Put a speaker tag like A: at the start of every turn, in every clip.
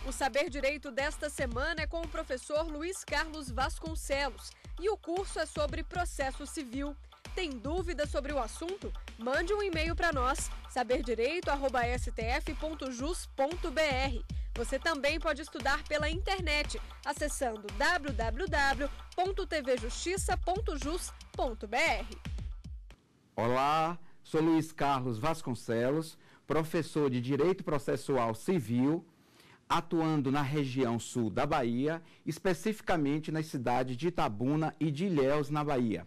A: O Saber Direito desta semana é com o professor Luiz Carlos Vasconcelos e o curso é sobre processo civil. Tem dúvida sobre o assunto? Mande um e-mail para nós, saberdireito@stf.jus.br. Você também pode estudar pela internet, acessando www.tvjustiça.jus.br.
B: Olá, sou Luiz Carlos Vasconcelos, professor de Direito Processual Civil, atuando na região sul da Bahia, especificamente nas cidades de Itabuna e de Ilhéus, na Bahia.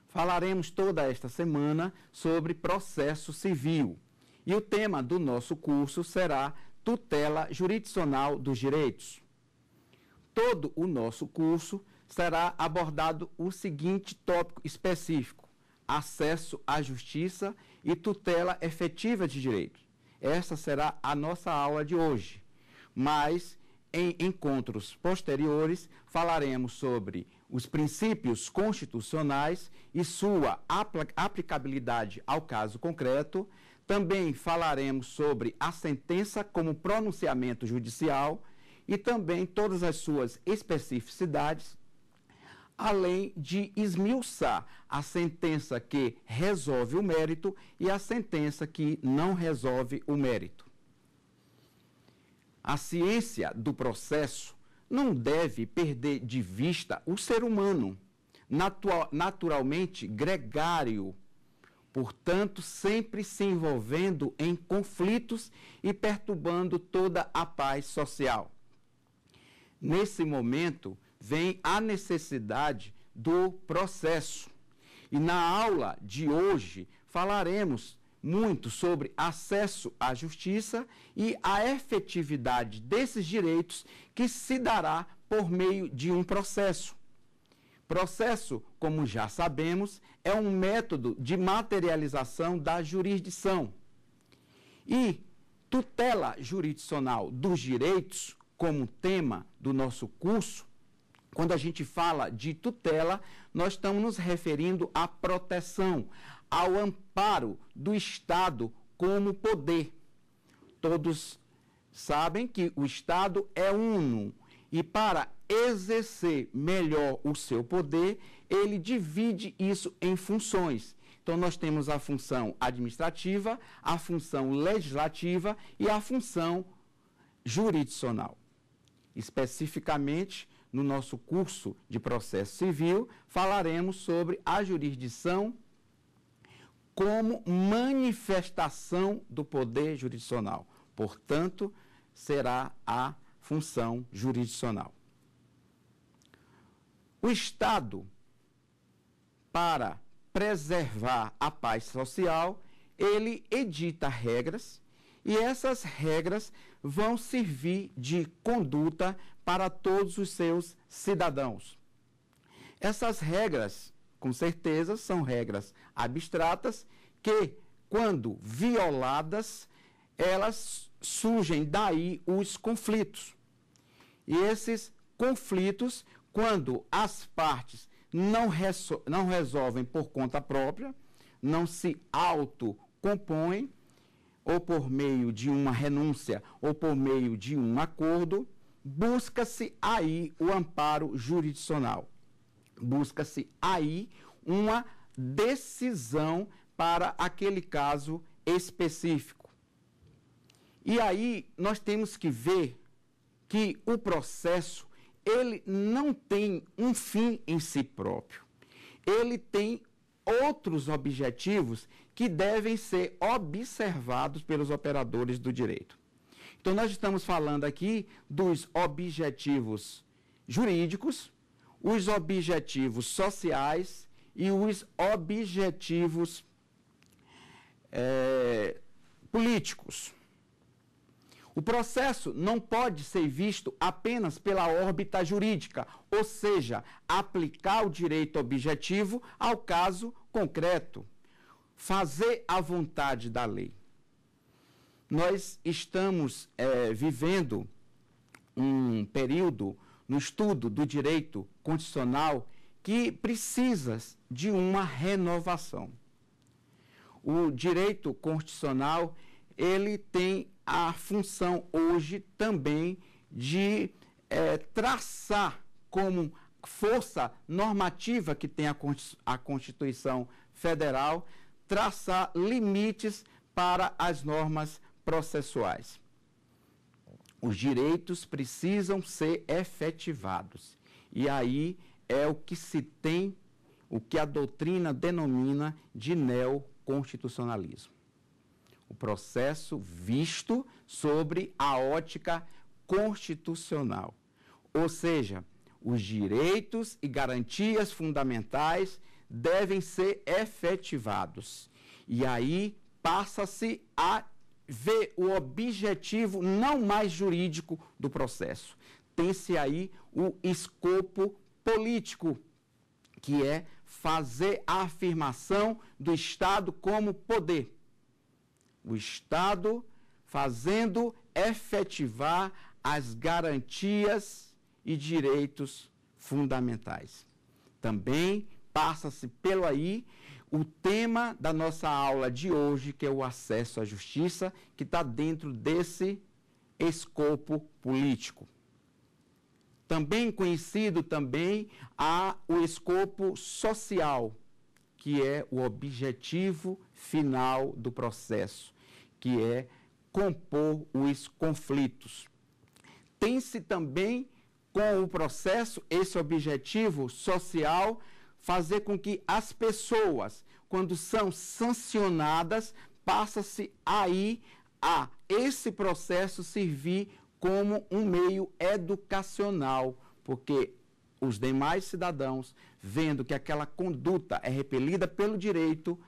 B: Falaremos toda esta semana sobre processo civil e o tema do nosso curso será tutela jurisdicional dos direitos. Todo o nosso curso será abordado o seguinte tópico específico: acesso à justiça e tutela efetiva de direitos. Essa será a nossa aula de hoje, mas em encontros posteriores falaremos sobre os princípios constitucionais e sua aplicabilidade ao caso concreto. Também falaremos sobre a sentença como pronunciamento judicial e também todas as suas especificidades, além de esmiuçar a sentença que resolve o mérito e a sentença que não resolve o mérito. A ciência do processo não deve perder de vista o ser humano, naturalmente gregário, portanto, sempre se envolvendo em conflitos e perturbando toda a paz social. Nesse momento, vem a necessidade do processo. E na aula de hoje falaremos muito sobre acesso à justiça e a efetividade desses direitos que se dará por meio de um processo. Processo, como já sabemos, é um método de materialização da jurisdição. E tutela jurisdicional dos direitos, como tema do nosso curso, quando a gente fala de tutela, nós estamos nos referindo à proteção, ao amparo do Estado como poder. Todos sabem que o Estado é uno e para exercer melhor o seu poder, ele divide isso em funções. Então, nós temos a função administrativa, a função legislativa e a função jurisdicional. Especificamente, no nosso curso de processo civil, falaremos sobre a jurisdição como manifestação do poder jurisdicional. Portanto, será a função jurisdicional. O Estado, para preservar a paz social, ele edita regras e essas regras vão servir de conduta para todos os seus cidadãos. Essas regras, com certeza, são regras abstratas que, quando violadas, elas surgem daí os conflitos. E esses conflitos, quando as partes não resolvem por conta própria, não se autocompõem, ou por meio de uma renúncia, ou por meio de um acordo, busca-se aí o amparo jurisdicional. Busca-se aí uma decisão para aquele caso específico. E aí nós temos que ver que o processo, ele não tem um fim em si próprio. Ele tem outros objetivos que devem ser observados pelos operadores do direito. Então, nós estamos falando aqui dos objetivos jurídicos, os objetivos sociais e os objetivos políticos. O processo não pode ser visto apenas pela órbita jurídica, ou seja, aplicar o direito objetivo ao caso concreto, fazer a vontade da lei. Nós estamos vivendo um período no estudo do direito constitucional que precisa de uma renovação. O direito constitucional, ele tem a função hoje também de traçar como força normativa que tem a Constituição Federal, traçar limites para as normas processuais. Os direitos precisam ser efetivados. E aí é o que se tem, o que a doutrina denomina de neoconstitucionalismo. O processo visto sobre a ótica constitucional. Ou seja, os direitos e garantias fundamentais devem ser efetivados. E aí passa-se a ver o objetivo não mais jurídico do processo. Tem-se aí o escopo político, que é fazer a afirmação do Estado como poder. O Estado fazendo efetivar as garantias e direitos fundamentais. Também passa-se pelo aí o tema da nossa aula de hoje, que é o acesso à justiça, que está dentro desse escopo político. Também conhecido também o escopo social, que é o objetivo final do processo, que é compor os conflitos. Tem-se também, com o processo, esse objetivo social, fazer com que as pessoas, quando são sancionadas, passa-se aí a esse processo servir como um meio educacional, porque os demais cidadãos, vendo que aquela conduta é repelida pelo direito,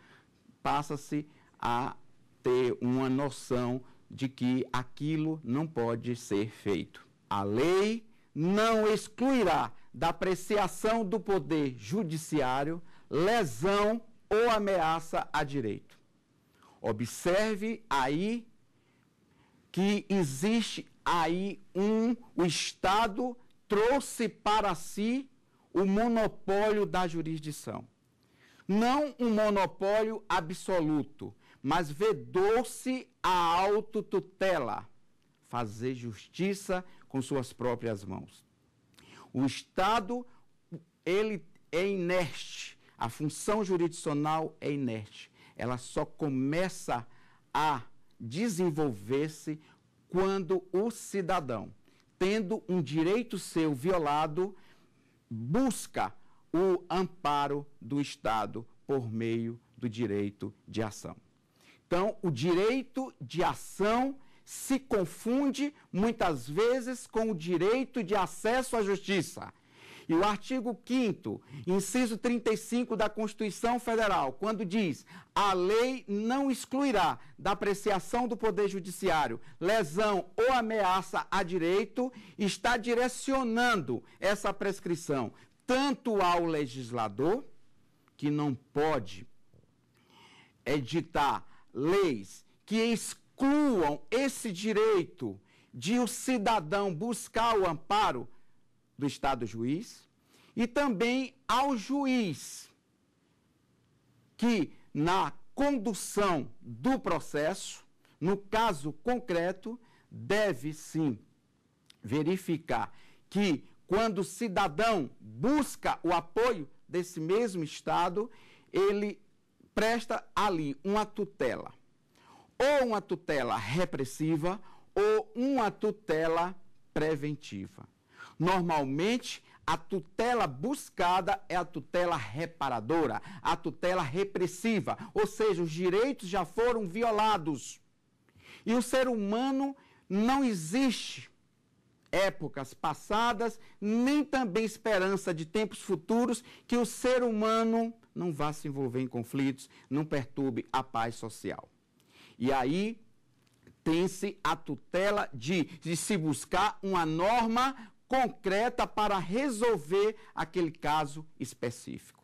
B: passa-se a ter uma noção de que aquilo não pode ser feito. A lei não excluirá da apreciação do poder judiciário lesão ou ameaça a direito. Observe aí que existe aí o Estado trouxe para si o monopólio da jurisdição. Não um monopólio absoluto, mas vedou-se a autotutela, fazer justiça com suas próprias mãos. O Estado, ele é inerte, a função jurisdicional é inerte. Ela só começa a desenvolver-se quando o cidadão, tendo um direito seu violado, busca o amparo do Estado por meio do direito de ação. Então, o direito de ação se confunde muitas vezes com o direito de acesso à justiça. E o artigo 5º, inciso 35 da Constituição Federal, quando diz: a lei não excluirá da apreciação do Poder Judiciário lesão ou ameaça a direito, está direcionando essa prescrição tanto ao legislador, que não pode editar leis que excluam esse direito de o cidadão buscar o amparo do Estado juiz, e também ao juiz, que na condução do processo, no caso concreto, deve sim verificar que quando o cidadão busca o apoio desse mesmo Estado, ele presta ali uma tutela, ou uma tutela repressiva, ou uma tutela preventiva. Normalmente, a tutela buscada é a tutela reparadora, a tutela repressiva, ou seja, os direitos já foram violados. E o ser humano não existe épocas passadas, nem também esperança de tempos futuros, que o ser humano não vá se envolver em conflitos, não perturbe a paz social. E aí tem-se a tutela de se buscar uma norma concreta para resolver aquele caso específico.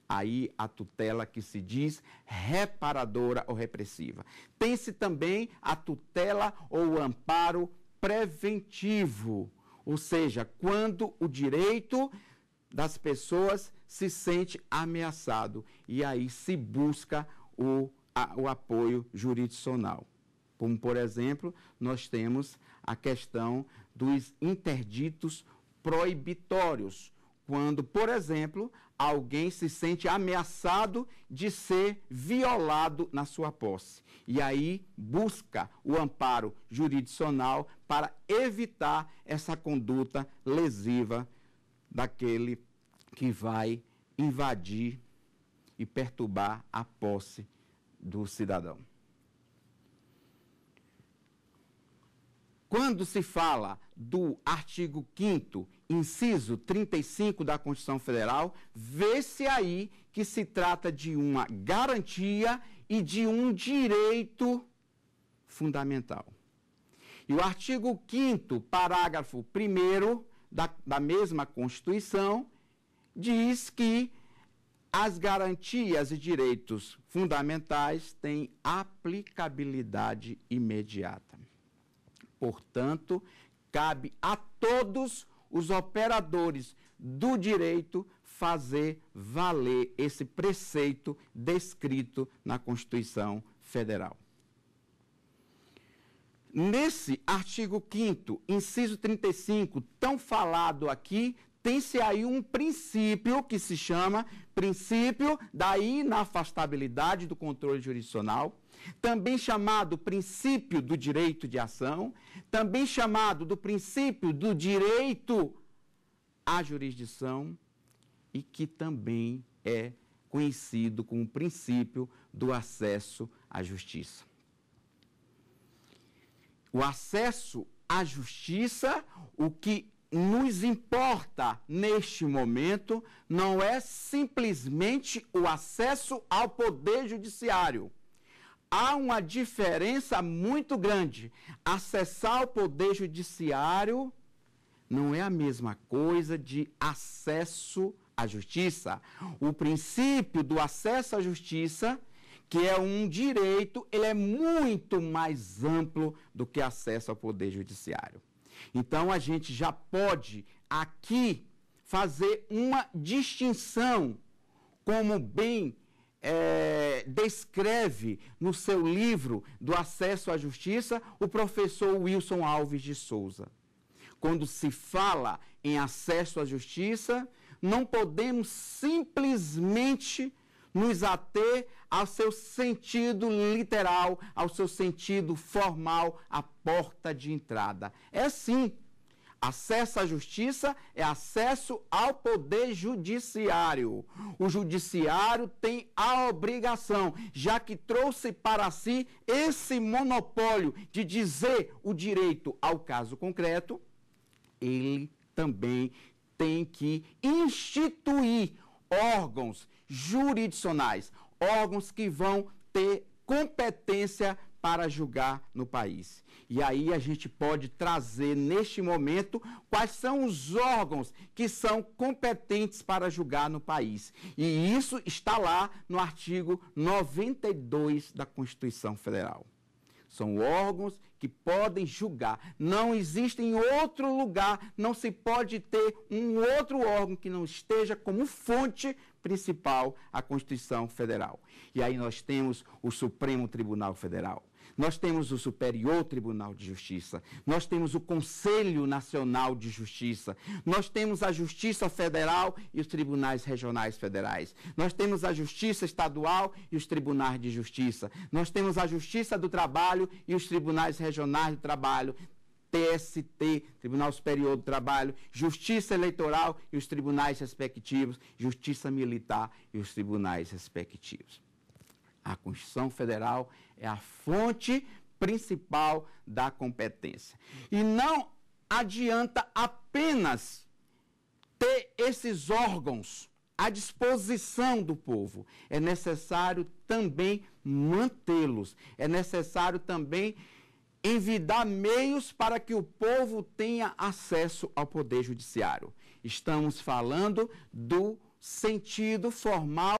B: Aí a tutela que se diz reparadora ou repressiva. Tem-se também a tutela ou o amparo preventivo, ou seja, quando o direito das pessoas se sente ameaçado, e aí se busca o apoio jurisdicional. Como, por exemplo, nós temos a questão dos interditos proibitórios, quando, por exemplo, alguém se sente ameaçado de ser violado na sua posse. E aí busca o amparo jurisdicional para evitar essa conduta lesiva daquele que vai invadir e perturbar a posse do cidadão. Quando se fala do artigo 5º, inciso 35 da Constituição Federal, vê-se aí que se trata de uma garantia e de um direito fundamental. E o artigo 5º, parágrafo 1º da mesma Constituição, diz que as garantias e direitos fundamentais têm aplicabilidade imediata. Portanto, cabe a todos os operadores do direito fazer valer esse preceito descrito na Constituição Federal. Nesse artigo 5º, inciso 35, tão falado aqui, tem-se aí um princípio que se chama princípio da inafastabilidade do controle jurisdicional, também chamado princípio do direito de ação, também chamado do princípio do direito à jurisdição e que também é conhecido como princípio do acesso à justiça. O acesso à justiça, o que nos importa neste momento não é simplesmente o acesso ao poder judiciário. Há uma diferença muito grande. Acessar o poder judiciário não é a mesma coisa de acesso à justiça. O princípio do acesso à justiça, que é um direito, ele é muito mais amplo do que acesso ao poder judiciário. Então, a gente já pode aqui fazer uma distinção, como bem descreve no seu livro do Acesso à Justiça o professor Wilson Alves de Souza. Quando se fala em acesso à justiça, não podemos simplesmente nos ater ao seu sentido literal, ao seu sentido formal, a porta de entrada. É sim, acesso à justiça é acesso ao poder judiciário. O judiciário tem a obrigação, já que trouxe para si esse monopólio de dizer o direito ao caso concreto, ele também tem que instituir órgãos jurisdicionais, órgãos que vão ter competência para julgar no país. E aí a gente pode trazer neste momento quais são os órgãos que são competentes para julgar no país. E isso está lá no artigo 92 da Constituição Federal. São órgãos que podem julgar. Não existe em outro lugar, não se pode ter um outro órgão que não esteja como fonte principal a Constituição Federal. E aí nós temos o Supremo Tribunal Federal. Nós temos o Superior Tribunal de Justiça, nós temos o Conselho Nacional de Justiça, nós temos a Justiça Federal e os tribunais regionais federais, nós temos a Justiça Estadual e os tribunais de justiça, nós temos a Justiça do Trabalho e os tribunais regionais do trabalho, TST, Tribunal Superior do Trabalho, Justiça Eleitoral e os tribunais respectivos, Justiça Militar e os tribunais respectivos. A Constituição Federal é a fonte principal da competência. E não adianta apenas ter esses órgãos à disposição do povo. É necessário também mantê-los. É necessário também envidar meios para que o povo tenha acesso ao poder judiciário. Estamos falando do sentido formal